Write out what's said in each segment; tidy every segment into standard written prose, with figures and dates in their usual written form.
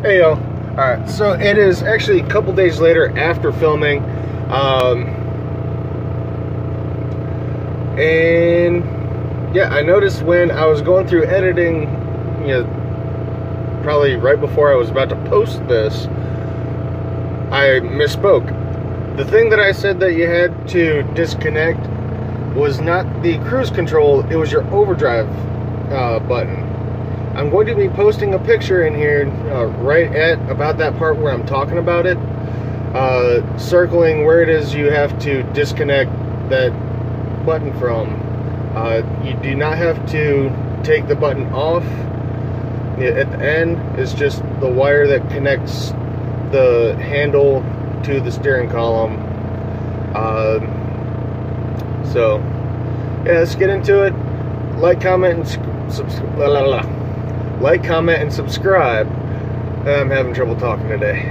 Hey yo. Alright, so it is actually a couple days later after filming. And yeah, I noticed when I was going through editing, you know, probably right before I was about to post this, I misspoke. The thing that I said that you had to disconnect was not the cruise control, it was your overdrive button. I'm going to be posting a picture in here right at about that part where I'm talking about it, circling where it is you have to disconnect that button from. You do not have to take the button off. At the end is just the wire that connects the handle to the steering column. So yeah, let's get into it. Like, comment, and subscribe. I'm having trouble talking today.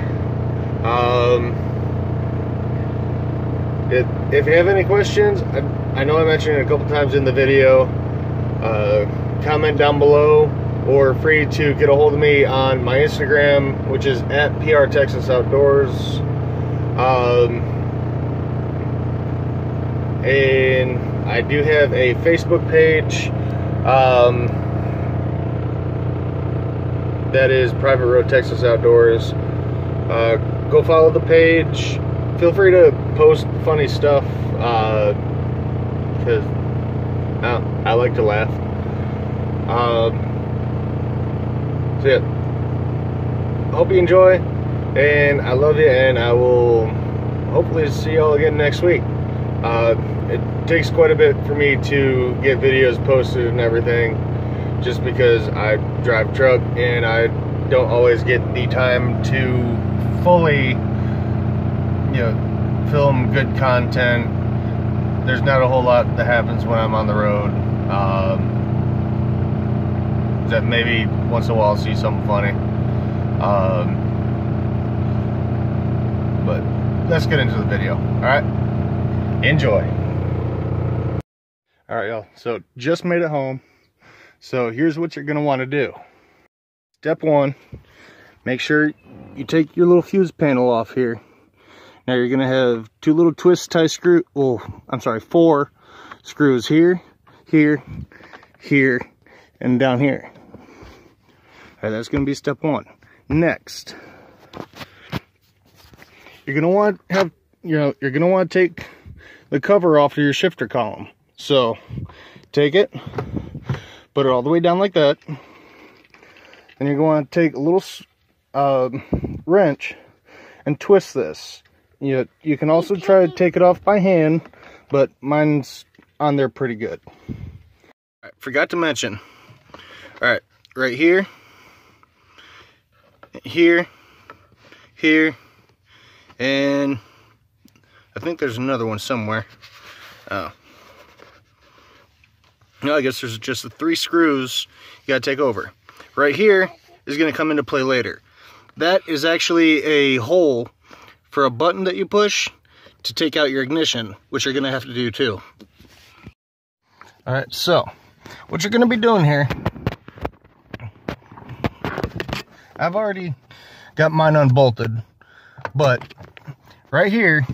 If you have any questions, I know I mentioned it a couple times in the video, comment down below, or free to get a hold of me on my Instagram, which is at PRTexasOutdoors. And I do have a Facebook page that is Private Road Texas Outdoors. Go follow the page. Feel free to post funny stuff, because I like to laugh. So yeah, hope you enjoy, and I love you, and I will hopefully see y'all again next week. It takes quite a bit for me to get videos posted and everything, just because I drive truck and I don't always get the time to fully, you know, film good content. There's not a whole lot that happens when I'm on the road. That maybe once in a while I'll see something funny. But let's get into the video. Alright, enjoy. Alright y'all, so just made it home. So here's what you're going to want to do. Step one, make sure you take your little fuse panel off here. Now you're going to have two little twist tie screw, four screws here, here, here, and down here. Alright, that's going to be step one. Next, you're going to want to have, you're going to want to take the cover off of your shifter column. So take it, put it all the way down like that. Then you're going to take a little wrench and twist this. You can also try to take it off by hand, but mine's on there pretty good. Alright, forgot to mention. Alright, right here, here, here, and I think there's another one somewhere. Oh. No, I guess there's just the 3 screws you gotta take over. Right here is gonna come into play later. That is actually a hole for a button that you push to take out your ignition, which you're gonna have to do too. Alright, so what you're gonna be doing here, I've already got mine unbolted, but right here,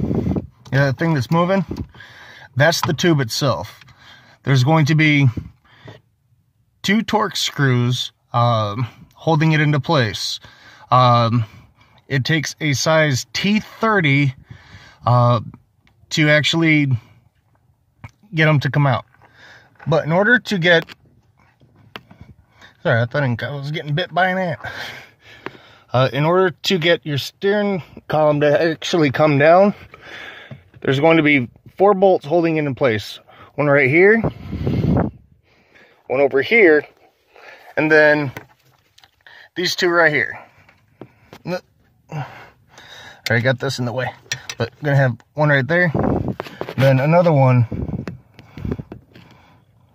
the thing that's moving, that's the tube itself. There's going to be 2 Torx screws holding it into place. It takes a size T30 to actually get them to come out. But in order to get... Sorry, I thought I was getting bit by an ant. In order to get your steering column to actually come down, there's going to be 4 bolts holding it in place. One right here, one over here, and then these 2 right here. I got this in the way, but I'm gonna have one right there, then another one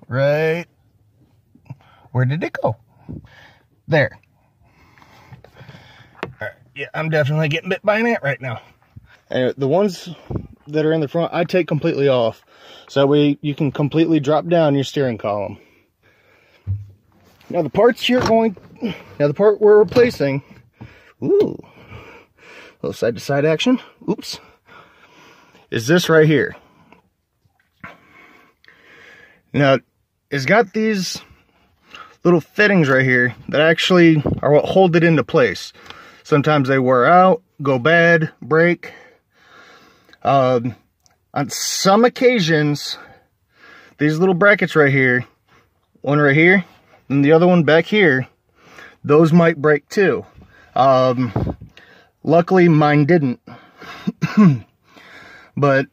right, where did it go? There. Alright, yeah, I'm definitely getting bit by an ant right now. The ones that are in the front, I take completely off. So that way you can completely drop down your steering column. Now the part we're replacing Ooh, a little side to side action. Oops. Is this right here. Now, it's got these little fittings right here that actually are what hold it into place. Sometimes they wear out, go bad, break. On some occasions, these little brackets right here, one right here, and the other one back here, those might break too. Luckily, mine didn't. But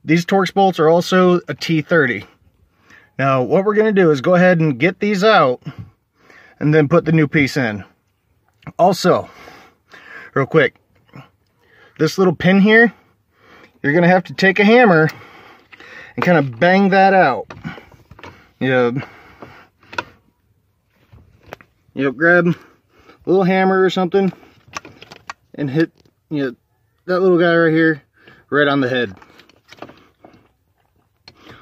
these Torx bolts are also a T30. Now, what we're going to do is go ahead and get these out and then put the new piece in. Also, real quick, this little pin here, you're going to have to take a hammer and kind of bang that out. Grab a little hammer or something and hit, that little guy right here, right on the head.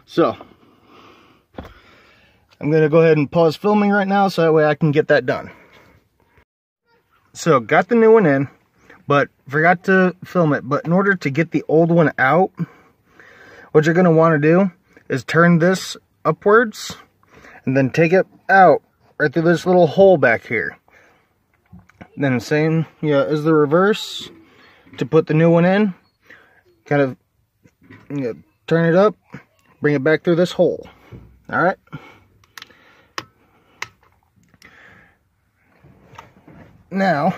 So, I'm going to go ahead and pause filming right now so that way I can get that done. So, got the new one in, but forgot to film it. But in order to get the old one out, what you're going to want to do is turn this upwards and then take it out right through this little hole back here. Then same, as the reverse to put the new one in. Kind of turn it up, bring it back through this hole. All right. Now,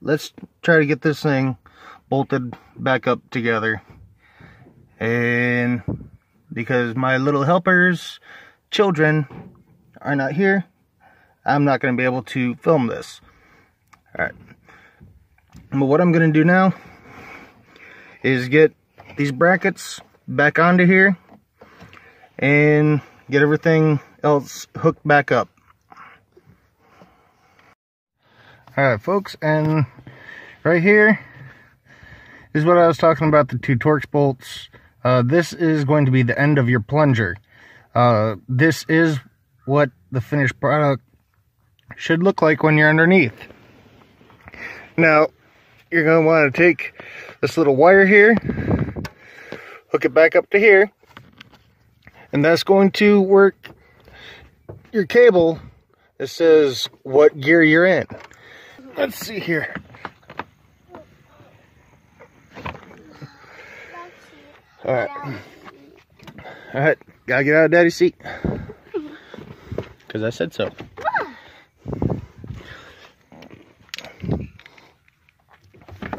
let's try to get this thing bolted back up together. And because my little helpers, children, are not here, I'm not going to be able to film this. All right. But what I'm going to do now is get these brackets back onto here and get everything else hooked back up. Alright folks, and right here is what I was talking about, the two Torx bolts. This is going to be the end of your plunger. This is what the finished product should look like when you're underneath. Now, you're going to want to take this little wire here, hook it back up to here, and that's going to work your cable that says what gear you're in. Let's see here. Alright. Alright, gotta get out of Daddy's seat. Because I said so.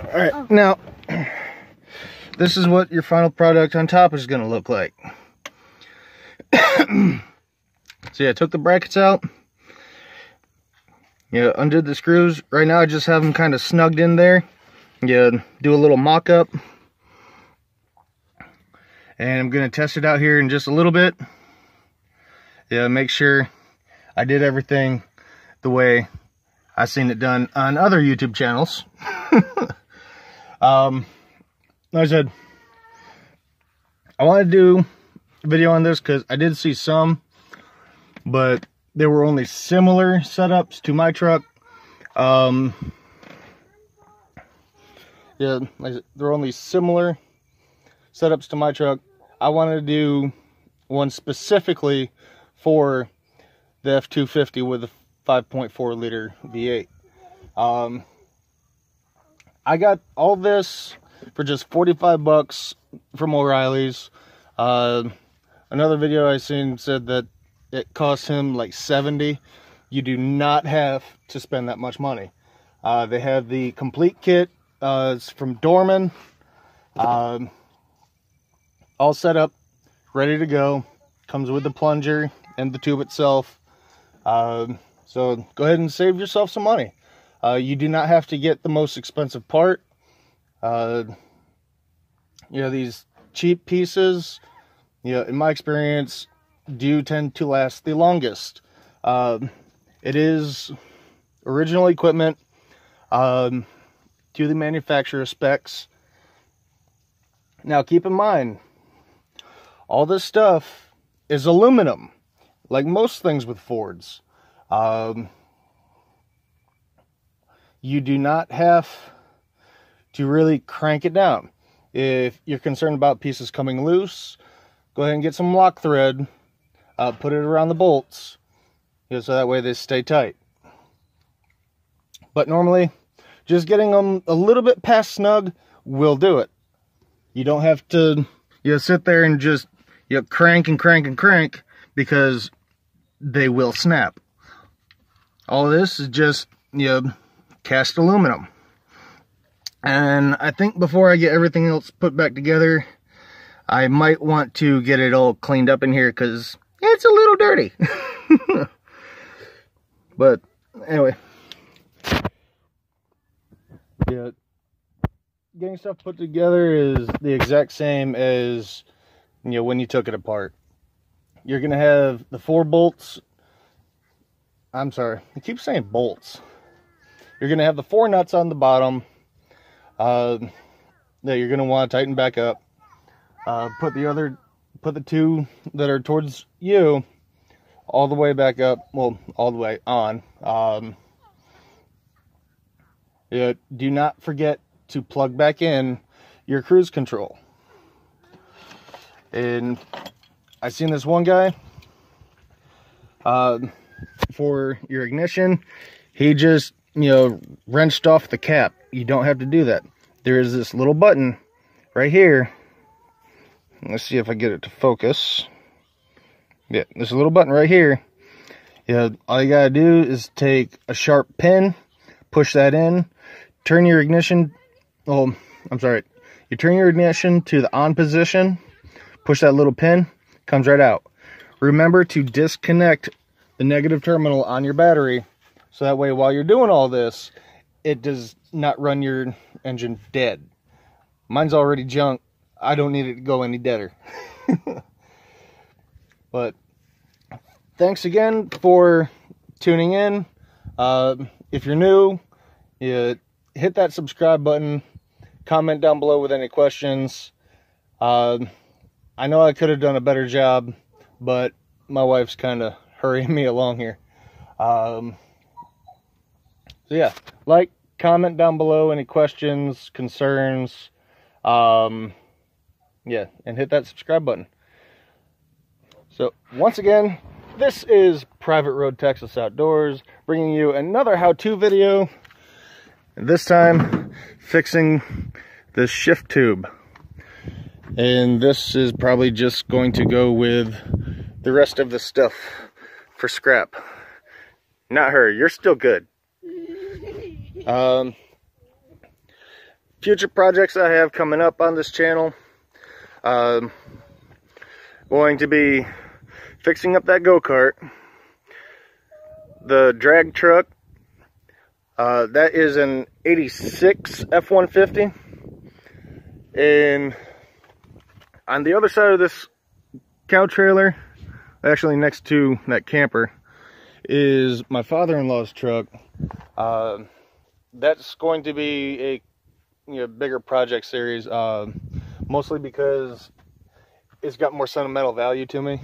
Alright, now, this is what your final product on top is going to look like. So yeah, I took the brackets out. Undid the screws. Right now I just have them kind of snugged in there. Do a little mock-up. And I'm going to test it out here in just a little bit. Make sure I did everything the way I've seen it done on other YouTube channels. Like I said, I want to do a video on this because I did see some, but there were only similar setups to my truck. Like I said, there were only similar setups to my truck. I wanted to do one specifically for the F250 with a 5.4 liter V8. I got all this for just 45 bucks from O'Reilly's. Another video I seen said that it cost him like 70. You do not have to spend that much money. They have the complete kit. It's from Dorman. All set up, ready to go. Comes with the plunger and the tube itself. So go ahead and save yourself some money. You do not have to get the most expensive part. These cheap pieces, in my experience, do tend to last the longest. It is original equipment to the manufacturer specs. Now keep in mind, all this stuff is aluminum, like most things with Fords. You do not have to really crank it down. If you're concerned about pieces coming loose, go ahead and get some lock thread, put it around the bolts, so that way they stay tight. But normally, just getting them a little bit past snug will do it. You don't have to sit there and just crank and crank and crank, because they will snap. All of this is just cast aluminum. And I think before I get everything else put back together, I might want to get it all cleaned up in here, because it's a little dirty. But anyway, yeah, getting stuff put together is the exact same as when you took it apart. You're gonna have the 4 bolts. I'm sorry, I keep saying bolts. You're gonna have the 4 nuts on the bottom that you're gonna want to tighten back up. Put the 2 that are towards you all the way back up. Well, all the way on. Do not forget to plug back in your cruise control. And I seen this one guy, for your ignition, he just, wrenched off the cap. You don't have to do that. There is this little button right here. Let's see if I get it to focus. Yeah, there's a little button right here. All you gotta do is take a sharp pin, push that in, turn your ignition, you turn your ignition to the on position, push that little pin, comes right out. Remember to disconnect the negative terminal on your battery, so that way while you're doing all this, it does not run your engine dead. Mine's already junk. I don't need it to go any deader. But thanks again for tuning in. If you're new, hit that subscribe button. Comment down below with any questions. I know I could have done a better job, but my wife's kind of hurrying me along here. So yeah, comment down below any questions, concerns. Yeah, and hit that subscribe button. So once again, this is Private Road Texas Outdoors, bringing you another how-to video. This time, fixing this shift tube. And this is probably just going to go with the rest of the stuff for scrap. Not her, you're still good. Future projects I have coming up on this channel. Going to be fixing up that go-kart. The drag truck. That is an 86 F250. And on the other side of this cow trailer, actually next to that camper, is my father-in-law's truck. That's going to be a bigger project series, mostly because it's got more sentimental value to me.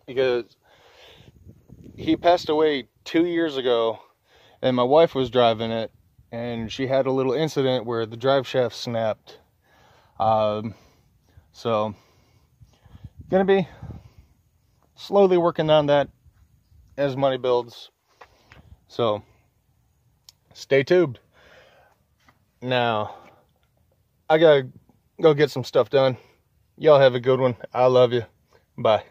Because he passed away 2 years ago, and my wife was driving it, and she had a little incident where the drive shaft snapped. So gonna be slowly working on that as money builds. So stay tuned. Now I gotta go get some stuff done. Y'all have a good one. I love you. Bye.